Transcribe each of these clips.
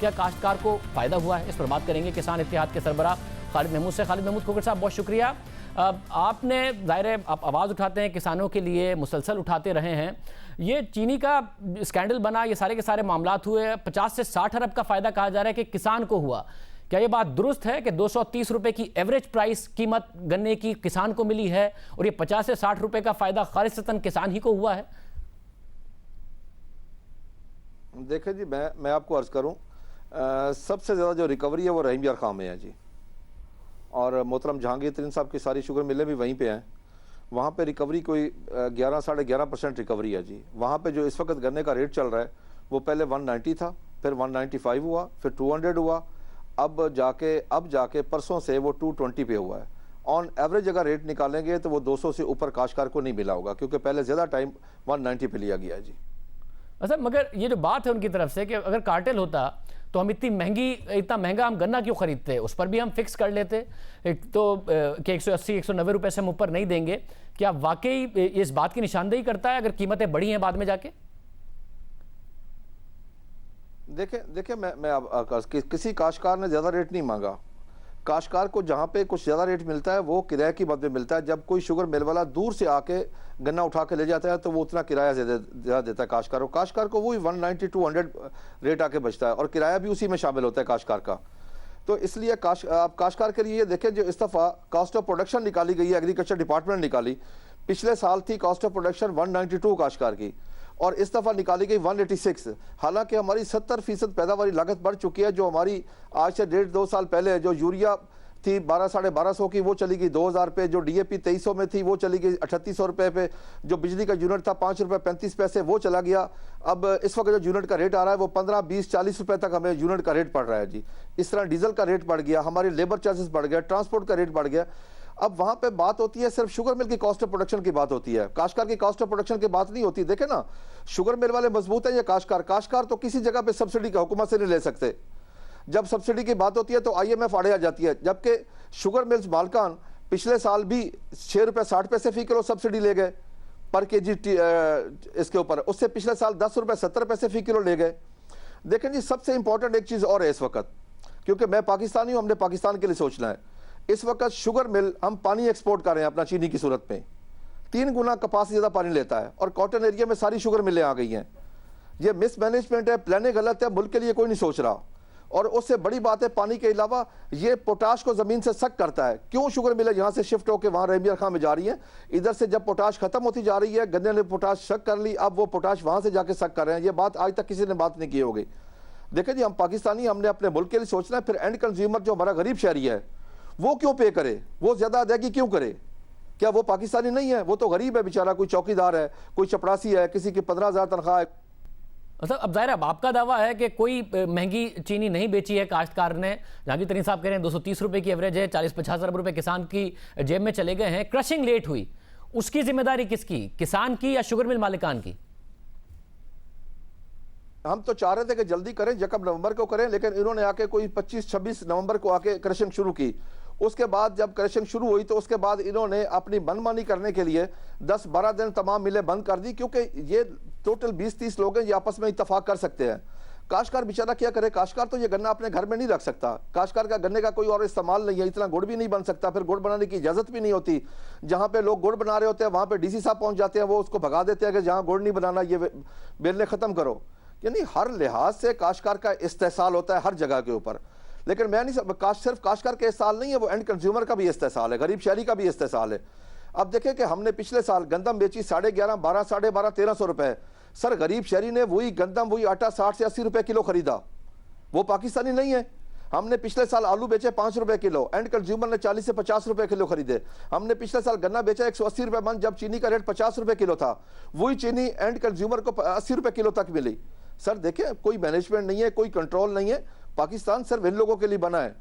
क्या काश्तकार को फायदा हुआ है? इस पर बात करेंगे किसान इत्तेहाद के सरबराह खालिद महमूद से। खालिद महमूद खोखर साहब, बहुत शुक्रिया। आपने ज़ाहिर है आप आवाज़ उठाते हैं किसानों के लिए, मुसलसल उठाते रहे हैं। ये चीनी का स्कैंडल बना, ये सारे के सारे मामलात हुए, 50 से 60 अरब का फ़ायदा कहा जा रहा है कि किसान को हुआ। क्या ये बात दुरुस्त है कि 230 रुपए की एवरेज प्राइस कीमत गन्ने की किसान को मिली है और ये 50 से 60 रुपए का फ़ायदा खालिसतन किसान ही को हुआ है? देखिए जी, मैं आपको अर्ज़ करूं, सबसे ज़्यादा जो रिकवरी है वो रहीम यार खां में है जी, और मोहतरम जहांगीर तरीन साहब की सारी शुगर मिलें भी वहीं पे हैं। वहाँ पे रिकवरी कोई 11 साढ़े 11% रिकवरी है जी। वहाँ पे जो इस वक्त गन्ने का रेट चल रहा है वो पहले 190 था, फिर 195 हुआ, फिर 200 हुआ, अब जाके परसों से वो 220 पे हुआ है। ऑन एवरेज अगर रेट निकालेंगे तो वो 200 से ऊपर काश्तकार को नहीं मिला होगा, क्योंकि पहले ज़्यादा टाइम 190 पे लिया गया जी। अच्छा, मगर ये जो बात है उनकी तरफ से कि अगर कार्टेल होता तो हम इतना महंगा हम गन्ना क्यों खरीदते? उस पर भी हम फिक्स कर लेते तो कि 180 190 रुपए से हम ऊपर नहीं देंगे। क्या वाकई इस बात की निशानदेही करता है अगर कीमतें बढ़ी हैं बाद में जाके? देखिए मैं किसी काश्तकार ने ज़्यादा रेट नहीं मांगा। काश्तकार को जहाँ पे कुछ ज़्यादा रेट मिलता है वो किराए की बदले मिलता है। जब कोई शुगर मिल वाला दूर से आके गन्ना उठा के ले जाता है तो वो उतना किराया ज़्यादा देता है काश्तकार को वही 190 200 रेट आके बचता है, और किराया भी उसी में शामिल होता है काश्तकार का। तो इसलिए आप काश्तकार के लिए देखें, जो इस दफ़ा कॉस्ट ऑफ प्रोडक्शन निकाली गई है, एग्रीकल्चर डिपार्टमेंट निकाली, पिछले साल थी कॉस्ट ऑफ प्रोडक्शन 192 काश्तकार की, और इस दफ़ा निकाली गई 186। हालांकि हमारी 70% पैदावारी लागत बढ़ चुकी है। जो हमारी आज से 1.5-2 साल पहले जो यूरिया थी 1200-1250 की, वो चली गई 2000 पे। जो डीएपी 2300 में थी वो चली गई 3800 रुपये पे। जो बिजली का यूनिट था 5 रुपये 35 पैसे, वो चला गया। अब इस वक्त जो यूनिट का रेट आ रहा है वो 15, 20, 40 रुपये तक हमें यूनिट का रेट पड़ रहा है जी। इस तरह डीजल का रेट बढ़ गया, हमारे लेबर चार्जेस बढ़ गया, ट्रांसपोर्ट का रेट बढ़ गया। अब वहां पे बात होती है सिर्फ शुगर मिल की कॉस्ट ऑफ प्रोडक्शन की बात होती है, काश्तकार की कॉस्ट ऑफ प्रोडक्शन की बात नहीं होती। देखे ना, शुगर मिल वाले मजबूत है या काश्तकार तो किसी जगह पे सब्सिडी का हुकूमत से नहीं ले सकते। जब सब्सिडी की बात होती है तो IMF आड़े आ जाती है, जबकि शुगर मिल्स मालकान पिछले साल भी 6 रुपये 60 पैसे फी किलो सब्सिडी ले गए पर केजी इसके ऊपर। उससे पिछले साल 10 रुपये 70 पैसे फी किलो ले गए। देखें जी, सबसे इंपॉर्टेंट एक चीज़ और है इस वक्त, क्योंकि मैं पाकिस्तानी हूँ, हमने पाकिस्तान के लिए सोचना है। इस वक्त शुगर मिल हम पानी एक्सपोर्ट कर रहे हैं अपना चीनी की सूरत में, 3 गुना कपास से ज़्यादा पानी लेता है, और कॉटन एरिया में सारी शुगर मिलें आ गई हैं। ये मिसमैनेजमेंट है, प्लानिंग गलत है, मुल्क के लिए कोई नहीं सोच रहा। और उससे बड़ी बात है, पानी के अलावा ये पोटाश को ज़मीन से सक करता है। क्यों शुगर मिलें यहाँ से शिफ्ट होकर वहाँ रहीम यार खां में जा रही है? इधर से जब पोटाश खत्म होती जा रही है, गन्ने ने पोटाश सक कर ली, अब वो पोटाश वहाँ से जाके सक कर रहे हैं। ये बात आज तक किसी ने बात नहीं की होगी। देखिए जी, हम पाकिस्तानी, हमने अपने मुल्क के लिए सोचना है। फिर एंड कंज्यूमर जो हमारा गरीब शहरी है वो क्यों पे करे? वो ज़्यादा अदायगी क्यों करे? क्या वो पाकिस्तानी नहीं है? वो तो गरीब है बेचारा, कोई चौकीदार है, कोई चपरासी है, किसी की 15,000 तनख्वाह है। मतलब अब ज़ाहिर है आपका दावा है कि कोई महंगी चीनी नहीं बेची है काश्तकार ने। जहांगीर तरीन साहब कह रहे हैं 230 रुपए की एवरेज है, 40-50 अरब रुपए किसान की जेब में चले गए हैं। क्रशिंग लेट हुई, उसकी जिम्मेदारी किसकी, किसान की या शुगर मिल मालिकान की? हम तो चाह रहे थे कि जल्दी करें, 1 नवंबर को करें, लेकिन इन्होंने आके कोई 25-26 नवंबर को आके क्रशिंग शुरू की। उसके बाद जब क्रशिंग शुरू हुई तो उसके बाद इन्होंने अपनी मनमानी करने के लिए 10-12 दिन तमाम मिलें बंद कर दी, क्योंकि ये टोटल 20-30 लोग हैं, ये आपस में इत्तफाक कर सकते हैं। काश्तकार बेचारा क्या करे? काश्तकार तो ये गन्ना अपने घर में नहीं रख सकता। काश्तकार का गन्ने का कोई और इस्तेमाल नहीं है, इतना गुड़ भी नहीं बन सकता, फिर गुड़ बनाने की इजाज़त भी नहीं होती। जहाँ पे लोग गुड़ बना रहे होते हैं वहाँ पे DC साहब पहुँच जाते हैं, वो उसको भगा देते हैं कि जहाँ गुड़ नहीं बनाना ये बेलने ख़त्म करो। यानी हर लिहाज से काश्तकार का इस्तेसाल होता है हर जगह के ऊपर। लेकिन मैं नहीं सिर्फ काश्तकार के इस्तेसाल नहीं है, वो एंड कंज्यूमर का भी इस्तेसाल है, गरीब शहरी का भी इस्तेसाल है। अब देखें कि हमने पिछले साल गंदम बेची 11.5, 12, 12.5, 1300 रुपए। सर, गरीब शहरी ने वही गंदम वही आटा 60 से 80 रुपए किलो खरीदा, वो पाकिस्तानी नहीं है। हमने पिछले साल आलू बेचे 5 रुपए किलो, एंड कंज्यूमर ने 40 से 50 रुपए किलो खरीदे। हमने पिछले साल गन्ना बेचा 180 रुपए मन, जब चीनी का रेट 50 रुपए किलो था। वही चीनी एंड कंज्यूमर को 80 रुपए किलो तक मिली। सर देखिए, कोई मैनेजमेंट नहीं है, कोई कंट्रोल नहीं है। पाकिस्तान सिर्फ इन लोगों के लिए बना है।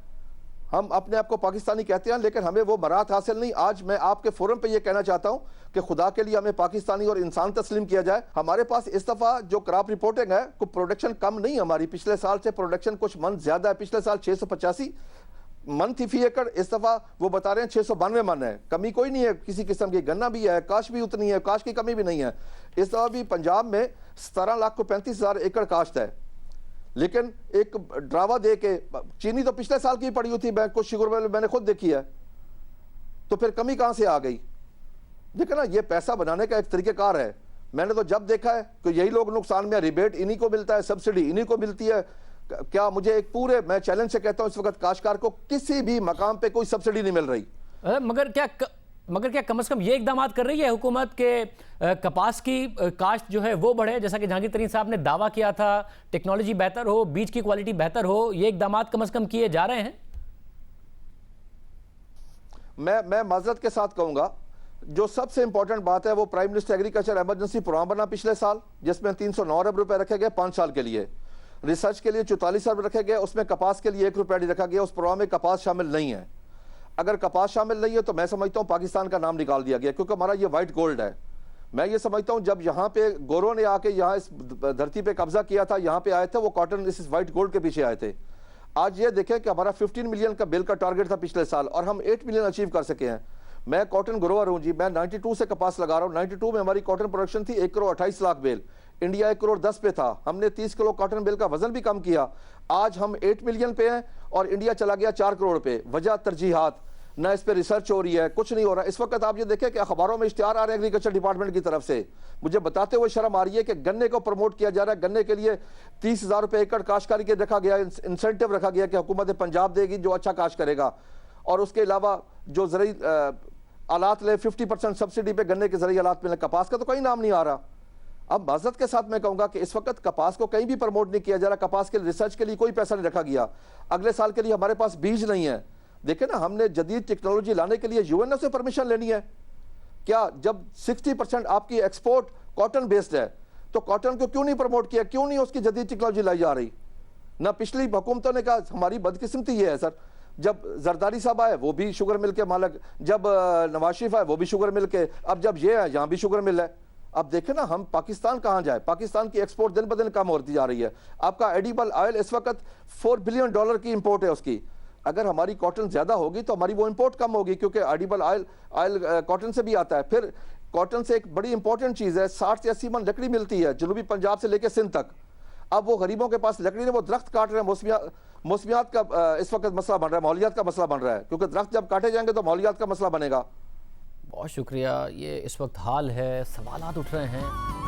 हम अपने आप को पाकिस्तानी कहते हैं, लेकिन हमें वो मराहत हासिल नहीं। आज मैं आपके फोरम पे ये कहना चाहता हूं कि खुदा के लिए हमें पाकिस्तानी और इंसान तस्लीम किया जाए। हमारे पास इस दफ़ा जो क्रॉप रिपोर्टिंग है, कोई प्रोडक्शन कम नहीं हमारी, पिछले साल से प्रोडक्शन कुछ मन ज़्यादा है। पिछले साल 685 मन थी फी एकड़, इस दफ़ा वो बता रहे हैं 692 मन है। कमी कोई नहीं है किसी किस्म की, गन्ना भी है, काश भी उतनी है, काश की कमी भी नहीं है। इस दफ़ा भी पंजाब में 17 लाख को 35,000 एकड़ काश्त है, लेकिन एक ड्रावा दे के, चीनी तो पिछले साल की पड़ी हुई थी बैंक को, शुगर मिल मैंने खुद देखी है, तो फिर कमी कहां से आ गई? देखिए ना, ये पैसा बनाने का एक तरीकेकार है। मैंने तो जब देखा है कि यही लोग नुकसान में, रिबेट इन्हीं को मिलता है, सब्सिडी इन्हीं को मिलती है। क्या मुझे एक पूरे, मैं चैलेंज से कहता हूं, इस वक्त काश्तकार को किसी भी मकाम पे कोई सब्सिडी नहीं मिल रही। मगर क्या कम से कम ये इकदाम कर रही है हुकूमत के कपास की काश्त जो है वो बढ़े, जैसा कि जहांगीर तरीन साहब ने दावा किया था, टेक्नोलॉजी बेहतर हो, बीज की क्वालिटी बेहतर हो, ये इकदाम कम से कम किए जा रहे हैं? मैं माजरत के साथ कहूंगा, जो सबसे इंपॉर्टेंट बात है वो prime minister agriculture emergency programme बना पिछले साल, जिसमें 309 अरब रुपए रखे गए 5 साल के लिए। रिसर्च के लिए 44 अरब रखे गए, उसमें कपास के लिए 1 रुपया नहीं रखा गया। उस प्रोग्राम में कपास शामिल नहीं है। अगर कपास शामिल नहीं है तो मैं समझता हूं पाकिस्तान का नाम निकाल दिया गया, क्योंकि हमारा ये व्हाइट गोल्ड है। मैं ये समझता हूं जब यहाँ पे गोरों ने आके यहाँ इस धरती पे कब्जा किया था, यहाँ पे आए थे, वो कॉटन इस व्हाइट गोल्ड के पीछे आए थे। आज ये देखें कि हमारा 15 मिलियन का बिल का टारगेट था पिछले साल और हम 8 मिलियन अचीव कर सके हैं। मैं कॉटन ग्रोअर हूं जी, मैं 92 से कपास लगा रहा हूं। 92 में हमारी कॉटन प्रोडक्शन थी 1 करोड़ 28 लाख बेल, इंडिया 1 करोड़ 10 पे था। हमने 30 किलो कॉटन बेल का वजन भी कम किया। आज हम 8 मिलियन पे हैं और इंडिया चला गया 4 करोड़ पे। वजह तरजीहात, ना इस पे रिसर्च हो रही है, कुछ नहीं हो रहा। इस वक्त आप ये देखें कि अखबारों में इश्तिहार आ रहे हैं एग्रीकल्चर डिपार्टमेंट की तरफ से, मुझे बताते हुए शर्म आ रही है कि गन्ने को प्रमोट किया जा रहा है। गन्ने के लिए 30,000 रुपए एकड़ काश्तकारी के रखा गया, इंसेंटिव रखा गया कि हुकूमत पंजाब देगी जो अच्छा काश्त करेगा। और उसके अलावा जो ज़रूरी आलात ले 50% सब्सिडी पे गन्ने के ज़रिए आलात मिले। कपास का तो कोई नाम नहीं आ रहा। अब माज़रत के साथ मैं कहूंगा कि इस वक्त कपास को कहीं भी प्रमोट नहीं किया जा रहा। कपास के रिसर्च के लिए कोई पैसा नहीं रखा गया। अगले साल के लिए हमारे पास बीज नहीं है। देखे ना, हमने जदीद टेक्नोलॉजी लाने के लिए यूएनओ से परमिशन लेनी है क्या? जब 60% आपकी एक्सपोर्ट कॉटन बेस्ड है, तो कॉटन को क्यों नहीं प्रमोट किया? क्यों नहीं उसकी जदीद टेक्नोलॉजी लाई जा रही? ना पिछली हुकूमतों ने कहा। हमारी बदकिस्मती ये है सर, जब जरदारी साहब आए वो भी शुगर मिल के मालक, जब नवाज शरीफ आए वो भी शुगर मिल के, अब जब ये है यहाँ भी शुगर मिल है। अब देखें ना, हम पाकिस्तान कहाँ जाए? पाकिस्तान की एक्सपोर्ट दिन ब दिन कम होती जा रही है। आपका एडिबल ऑयल इस वक्त $4 बिलियन की इंपोर्ट है उसकी। अगर हमारी कॉटन ज्यादा होगी तो हमारी वो इंपोर्ट कम होगी, क्योंकि एडिबल ऑयल कॉटन से भी आता है। फिर कॉटन से एक बड़ी इंपॉर्टेंट चीज है, 60 से 80 मन लकड़ी मिलती है जनूबी पंजाब से लेकर सिंध तक। अब वो गरीबों के पास लकड़ी ने, वो दरख्त काट रहे हैं। मौसमियात का इस वक्त मसला बन रहा है, माहौलियात का मसला बन रहा है, क्योंकि दरख्त जब काटे जाएंगे तो माहौलियात का मसला बनेगा। बहुत शुक्रिया। ये इस वक्त हाल है, सवालात उठ रहे हैं।